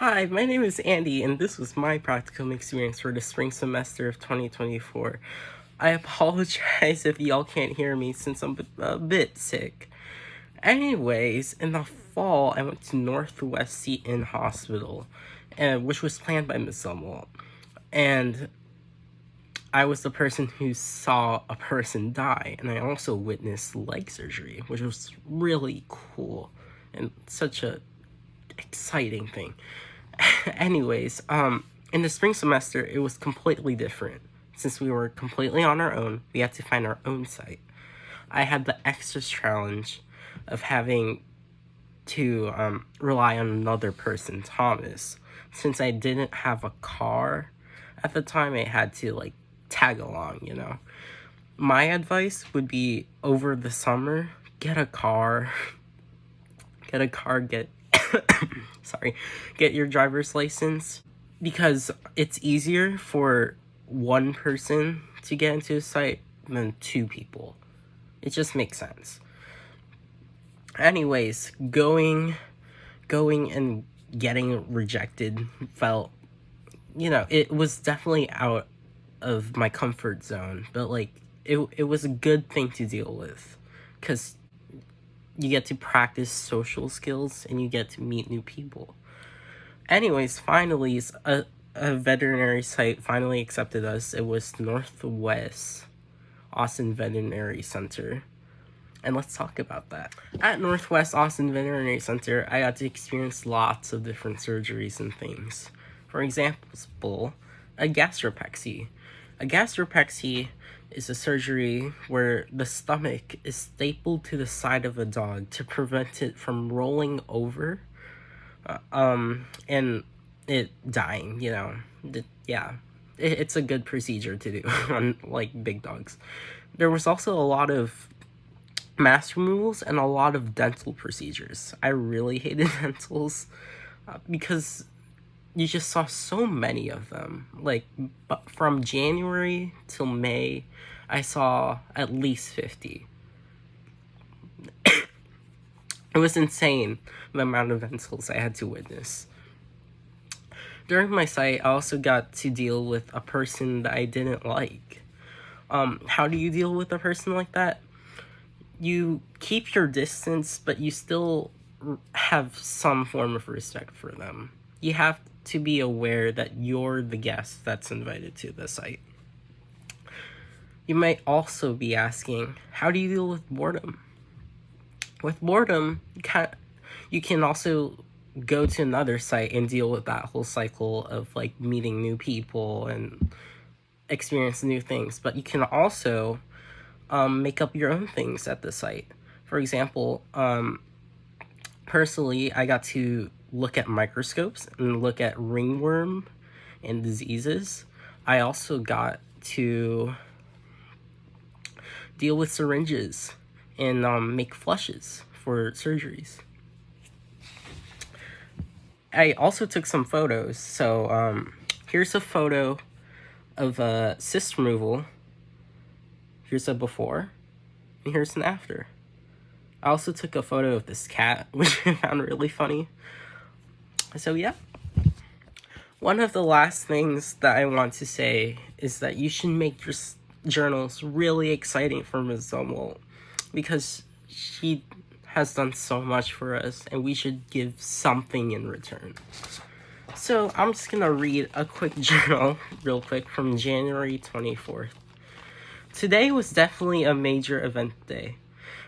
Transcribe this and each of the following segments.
Hi, my name is Andy, and this was my practicum experience for the spring semester of 2024. I apologize if y'all can't hear me since I'm a bit sick. Anyways, in the fall, I went to Northwest Seton Hospital, which was planned by Miss Zumwalt. And I was the person who saw a person die, and I also witnessed leg surgery, which was really cool and such a exciting thing. Anyways, in the spring semester, it was completely different. Since we were completely on our own, we had to find our own site. I had the extra challenge of having to rely on another person, Thomas. Since I didn't have a car at the time, I had to tag along. My advice would be over the summer, get a car, get sorry, get your driver's license, because it's easier for one person to get into a site than two people. It just makes sense. Anyways, going and getting rejected felt, it was definitely out of my comfort zone, but it was a good thing to deal with, because you get to practice social skills and you get to meet new people. Anyways, finally, a veterinary site finally accepted us. It was Northwest Austin Veterinary Center. And let's talk about that. At Northwest Austin Veterinary Center, I got to experience lots of different surgeries and things. For example, a gastropexy. A gastropexy is a surgery where the stomach is stapled to the side of a dog to prevent it from rolling over and it dying, it's a good procedure to do on big dogs. There was also a lot of mass removals and a lot of dental procedures. I really hated dentals because you just saw so many of them. But from January till May, I saw at least 50. It was insane, the amount of dentals I had to witness. During my site, I also got to deal with a person that I didn't like. How do you deal with a person like that? You keep your distance, but you still have some form of respect for them. You have to be aware that you're the guest that's invited to the site. You might also be asking, how do you deal with boredom? With boredom, you can also go to another site and deal with that whole cycle of meeting new people and experience new things. But you can also make up your own things at the site. For example, personally, I got to look at microscopes and look at ringworm and diseases. I also got to deal with syringes and make flushes for surgeries. I also took some photos. So here's a photo of cyst removal. Here's a before, and here's an after. I also took a photo of this cat, which I found really funny. So yeah. One of the last things that I want to say is that you should make your journals really exciting for Ms. Zumwalt, because she has done so much for us, and we should give something in return. So I'm just gonna read a quick journal real quick from January 24th. Today was definitely a major event day.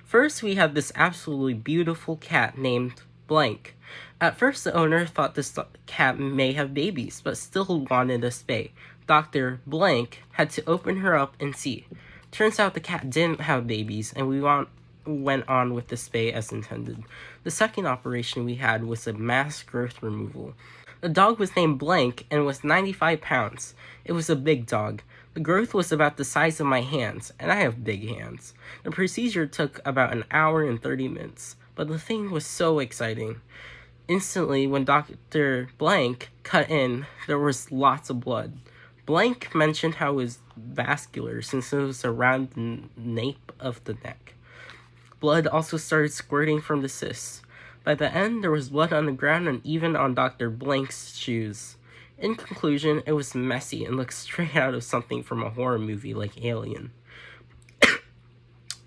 First, we had this absolutely beautiful cat named Blank. At first, the owner thought this cat may have babies, but still wanted a spay. Dr. Blank had to open her up and see. Turns out the cat didn't have babies, and we went on with the spay as intended. The second operation we had was a mass growth removal. The dog was named Blank and was 95 pounds. It was a big dog. The growth was about the size of my hands, and I have big hands. The procedure took about an hour and 30 minutes, but the thing was so exciting. Instantly, when Dr. Blank cut in, there was lots of blood. Blank mentioned how it was vascular since it was around the nape of the neck. Blood also started squirting from the cysts. By the end, there was blood on the ground and even on Dr. Blank's shoes. In conclusion, it was messy and looked straight out of something from a horror movie like Alien.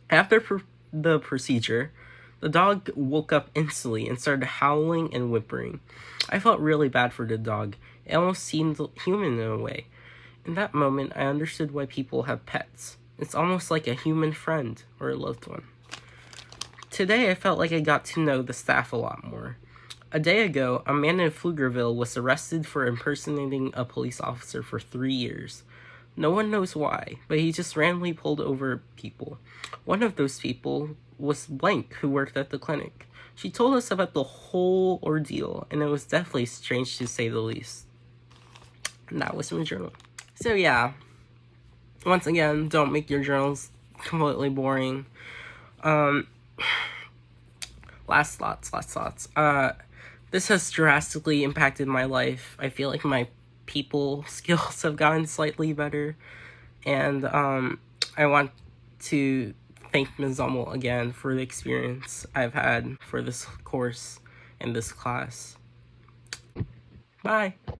After the procedure, the dog woke up instantly and started howling and whimpering. I felt really bad for the dog. It almost seemed human in a way. In that moment, I understood why people have pets. It's almost like a human friend or a loved one. Today, I felt like I got to know the staff a lot more. A day ago, a man in Pflugerville was arrested for impersonating a police officer for 3 years. No one knows why, but he just randomly pulled over people. One of those people was Blank, who worked at the clinic. She told us about the whole ordeal, and it was definitely strange to say the least. And that was my journal. So yeah, once again, don't make your journals completely boring. Last thoughts. This has drastically impacted my life. I feel like my people skills have gotten slightly better. And I want to thank Ms. Zommel again for the experience I've had for this course and this class. Bye.